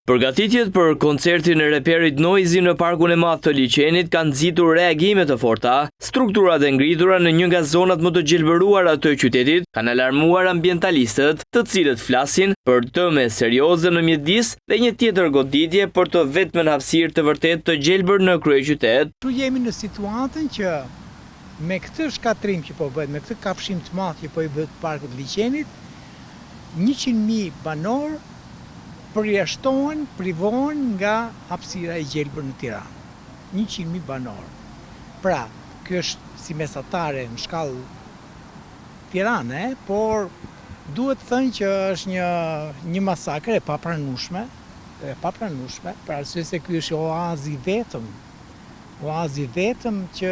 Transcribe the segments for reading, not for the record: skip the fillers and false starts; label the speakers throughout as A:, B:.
A: Përgatitjet për koncertin e reperit Noizi në parkun e madh të liçenit kanë nxitur reagime të forta. Strukturat e ngritura në një nga zonat më të gjelbëruara të qytetit kanë alarmuar ambientalistët, të cilët flasin për tëme serioze në mjedis dhe një tjetër goditje për të vetmen hapësirë të vërtet të gjelbër në kryeqytet.
B: Tu jemi në situatën që me këtë shkatrim që po bëhet, me këtë kafshim të madh që po i bëhet parkut të liçenit, 100.000 banor përjashtohen, privohen nga hapësira e gjelbër në Tiranë. 100.000 banor. Pra, kjo është si mesatare në shkallë Tirane, por duhet thënë që është një masakër e papranueshme, për arsye se ky është oazi vetëm që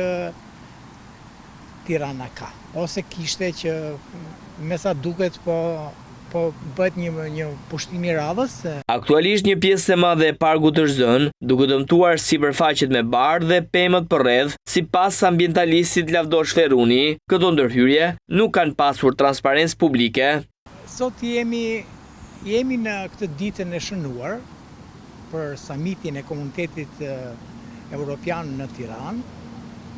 B: Tirana ka. Ose kishte që me sa duket po bëhet një pushtim i radhës.
A: Aktualisht një pjesë e madhe e parkut është zënë, duke dëmtuar sipërfaqet me bardhë dhe pemët përreth, sipas ambientalistit Lavdosh Ferruni. Këto ndërhyrje nuk kanë pasur transparencë publike.
B: Sot jemi në këtë ditën e shënuar për samitin e komunitetit evropian në Tiranë,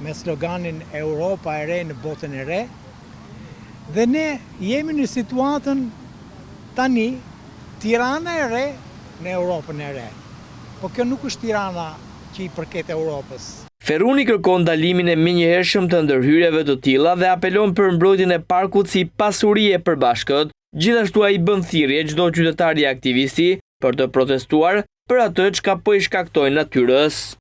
B: me sloganin Europa e re në botën e re. Dhe ne jemi në situatën tani Tirana e re në Europën e re. Po kjo nuk është Tirana që i përket Europës.
A: Ferruni kërkon ndalimin e menjëhershëm të ndërhyrjeve të tilla dhe apelon për mbrojtjen e parkut si pasuri e përbashkët. Gjithashtu ai bën thirrje çdo qytetari aktivisti për të protestuar për atë çka po i shkaktojnë natyrës.